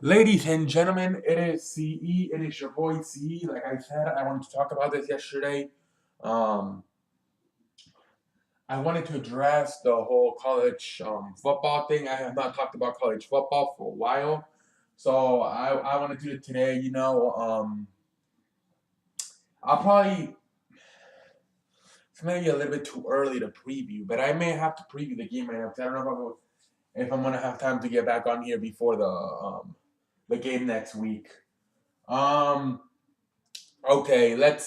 Ladies and gentlemen, it is CE. It is your boy CE. Like I said, I wanted to talk about this yesterday. Um, I wanted to address the whole college football thing. I have not talked about college football for a while. So I want to do it today. I'll probably, it's maybe a little bit too early to preview, but I may have to preview the game right now 'cause I don't know if I'm going to have time to get back on here before the game next week. Um, Okay, let's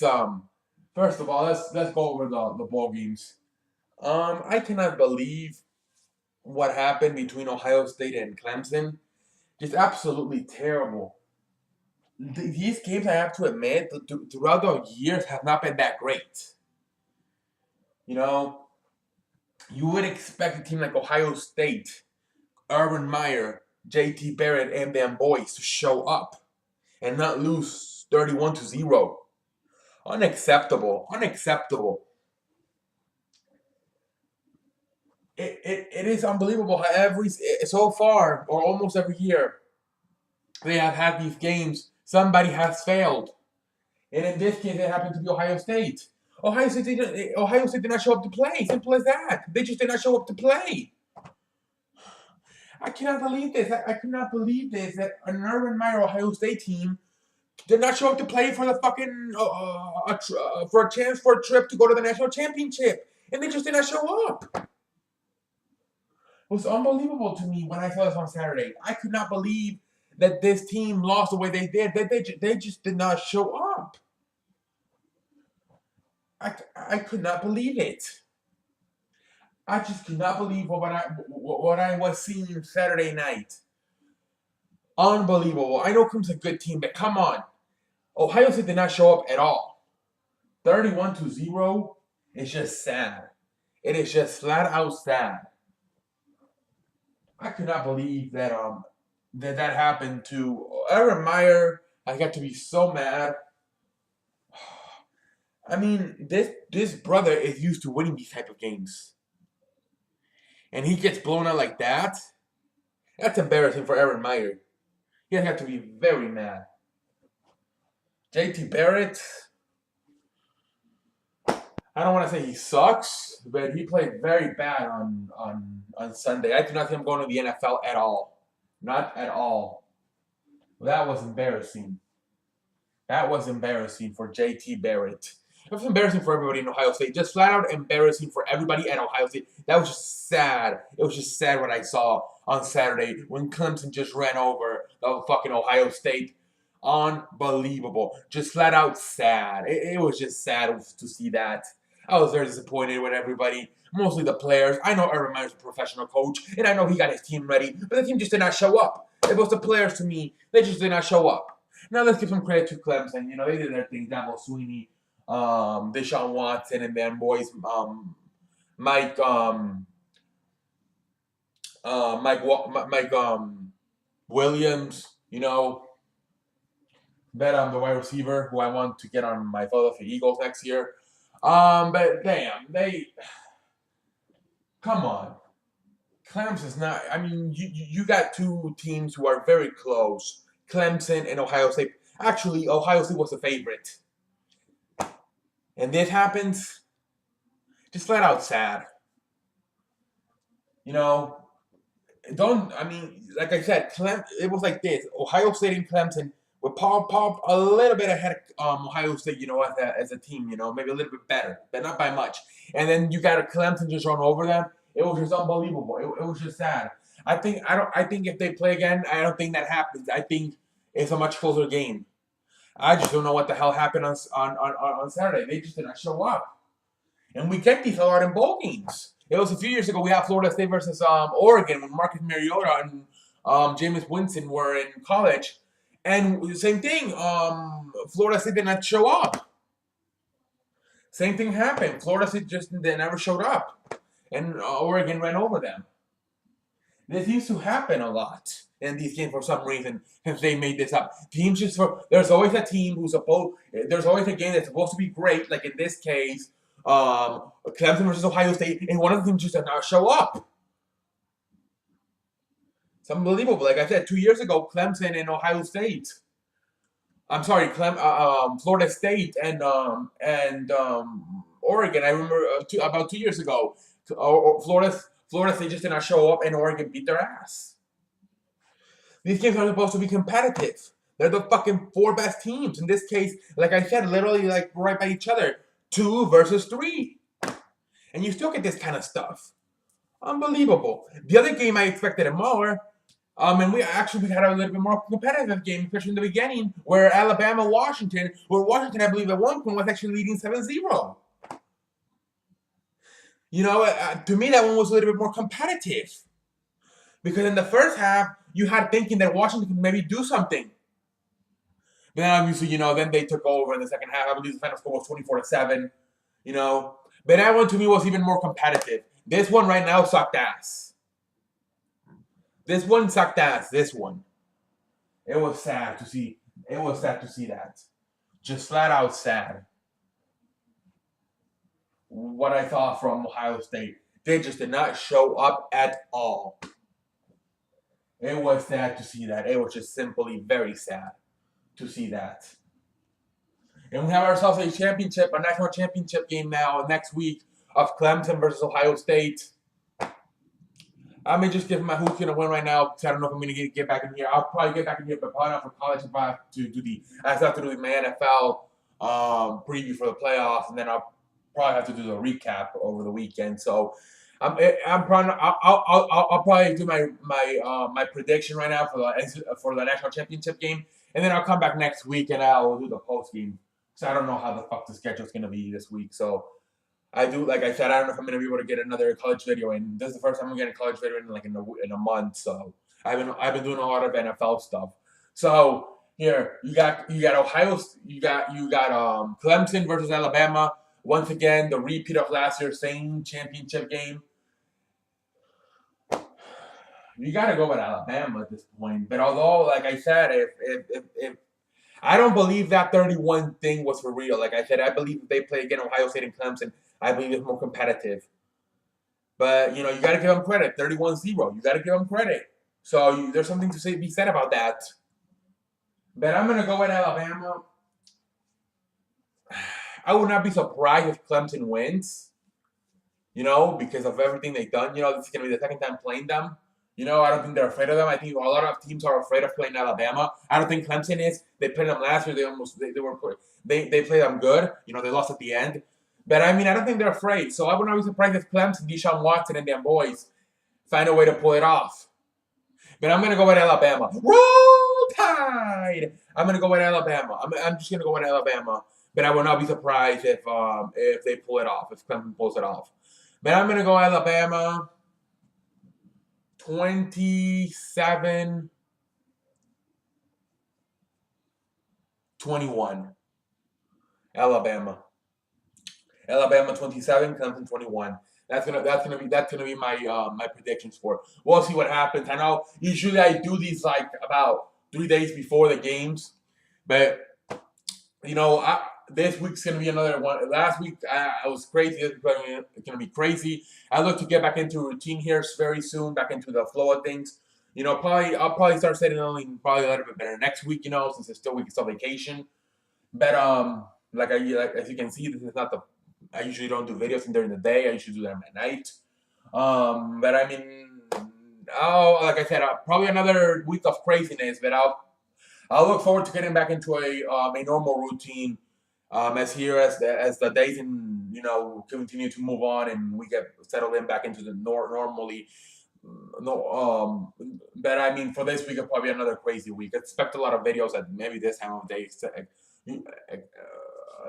first of all let's go over the ball games. I cannot believe what happened between Ohio State and Clemson. Just absolutely terrible. These games, I have to admit, throughout the years have not been that great. You know, you would expect a team like Ohio State, Urban Meyer, JT Barrett, and them boys to show up and not lose 31-0. Unacceptable. Unacceptable. It is unbelievable how so far or almost every year they have had these games. Somebody has failed, and in this case, it happened to be Ohio State. Ohio State did not show up to play. Simple as that. They just did not show up to play. I cannot believe this. I cannot believe this that an Urban Meyer Ohio State team did not show up to play for the fucking for a chance for a trip to go to the national championship, and they just did not show up. It was unbelievable to me when I saw this on Saturday. I could not believe that this team lost the way they did. They just did not show up. I could not believe it. I just could not believe what I was seeing Saturday night. Unbelievable. I know Clemson's a good team, but come on. Ohio State did not show up at all. 31-0 is just sad. It is just flat out sad. I could not believe that happened to Aaron Meyer. I got to be so mad. I mean, this brother is used to winning these type of games, and he gets blown out like that. That's embarrassing for Aaron Meyer. He has to be very mad. JT Barrett. I don't want to say he sucks, but he played very bad on Sunday. I do not think I'm going to the NFL at all. Not at all. That was embarrassing. That was embarrassing for JT Barrett. It was embarrassing for everybody in Ohio State. Just flat out embarrassing for everybody at Ohio State. That was just sad. It was just sad what I saw on Saturday when Clemson just ran over the fucking Ohio State. Unbelievable. Just flat out sad. It was just sad to see that. I was very disappointed with everybody. Mostly the players. I know Urban Meyer's a professional coach, and I know he got his team ready, but the team just did not show up. It was the players to me. They just did not show up. Now let's give some credit to Clemson. You know, they did their thing. Dabo Sweeney, Deshaun Watson, and then boys, Mike, Mike, Williams. You know, that the wide receiver who I want to get on my Philadelphia Eagles next year. But damn, come on. Clemson's not. I mean, you got two teams who are very close. Clemson and Ohio State. Actually, Ohio State was the favorite. And this happens, just flat out sad. You know, like I said, it was like this. Ohio State and Clemson were pop a little bit ahead of Ohio State, you know, as a team, you know, maybe a little bit better, but not by much. And then you got a Clemson just run over them. It was just unbelievable. It was just sad. I think if they play again, I don't think that happens. I think it's a much closer game. I just don't know what the hell happened on Saturday. They just did not show up. And we get these a lot in bowl games. It was a few years ago. We had Florida State versus Oregon when Marcus Mariota and Jameis Winston were in college. And same thing, Florida State did not show up. Same thing happened. Florida State they never showed up. And Oregon ran over them. This used to happen a lot in these games for some reason, since they made this up. There's always a team there's always a game that's supposed to be great, like in this case, Clemson versus Ohio State, and one of them just did not show up. It's unbelievable. Like I said, 2 years ago, Clemson and Ohio State. I'm sorry, Florida State and Oregon. I remember about 2 years ago, Florida State just did not show up, and Oregon beat their ass. These games are supposed to be competitive. They're the fucking four best teams. In this case, like I said, literally like right by each other, 2 versus 3, and you still get this kind of stuff. Unbelievable. The other game I expected more. And we had a little bit more competitive game, especially in the beginning, where Washington, I believe at one point was actually leading 7-0. You know, to me, that one was a little bit more competitive. Because in the first half, you had thinking that Washington could maybe do something. But then obviously, you know, then they took over in the second half. I believe the final score was 24-7, you know. But that one to me was even more competitive. This one right now sucked ass. This one sucked ass. This one. It was sad to see. It was sad to see that. Just flat out sad. What I saw from Ohio State. They just did not show up at all. It was sad to see that. It was just simply very sad to see that. And we have ourselves a national championship game now next week of Clemson versus Ohio State. I may just give my who's going to win right now because I don't know if I'm going to get back in here. I'll probably get back in here, but probably not for college. I still have to do my NFL preview for the playoffs, and then I'll probably have to do the recap over the weekend. So I'll probably do my prediction right now for the national championship game, and then I'll come back next week and I'll do the post game. So I don't know how the fuck the schedule's going to be this week. So. Like I said, I don't know if I'm gonna be able to get another college video in. This is the first time I'm getting a college video in a month. So I've been doing a lot of NFL stuff. So here you got Ohio, you got Clemson versus Alabama. Once again, the repeat of last year's same championship game. You gotta go with Alabama at this point. But although, like I said, if I don't believe that 31 thing was for real. Like I said, I believe if they play again Ohio State and Clemson, I believe it's more competitive. But, you know, you got to give them credit. 31-0. You got to give them credit. So there's something to be said about that. But I'm going to go with Alabama. I would not be surprised if Clemson wins, you know, because of everything they've done. You know, this is going to be the second time playing them. You know, I don't think they're afraid of them. I think a lot of teams are afraid of playing Alabama. I don't think Clemson is. They played them last year. They played them good. You know, they lost at the end. But, I mean, I don't think they're afraid. So I would not be surprised if Clemson, Deshaun Watson, and them boys find a way to pull it off. But I'm going to go with Alabama. Roll Tide! I'm going to go with Alabama. I'm just going to go with Alabama. But I would not be surprised if they pull it off, if Clemson pulls it off. But I'm going to go Alabama 27-21. Alabama 27, Clemson 21. That's gonna be my predictions for it. We'll see what happens. I know usually I do these like about 3 days before the games, but you know this week's gonna be another one. Last week I was crazy. This week's gonna be crazy. I look to get back into a routine here very soon, back into the flow of things. You know, I'll probably start setting probably a little bit better next week. You know, since it's still vacation. But as you can see, this is not the. I usually don't do videos during the day. I usually do them at night. But I mean, like I said, probably another week of craziness. But I'll look forward to getting back into a normal routine as the days continue to move on and we get settled in back into the normally. But I mean, for this week, it'll probably be another crazy week. Expect a lot of videos at maybe this time of day.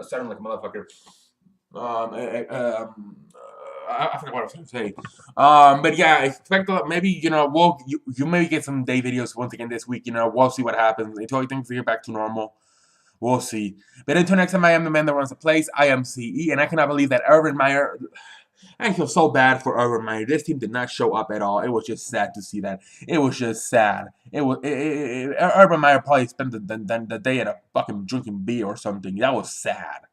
Sounding like a motherfucker. I forgot what I was going to say. But yeah, I expect maybe you maybe get some day videos once again this week. You know, we'll see what happens until things get back to normal. We'll see. But until next time, I am the man that runs the place. I am CE, and I cannot believe that Urban Meyer. I feel so bad for Urban Meyer. This team did not show up at all. It was just sad to see that. It was just sad. Urban Meyer probably spent the day at a fucking drinking beer or something. That was sad.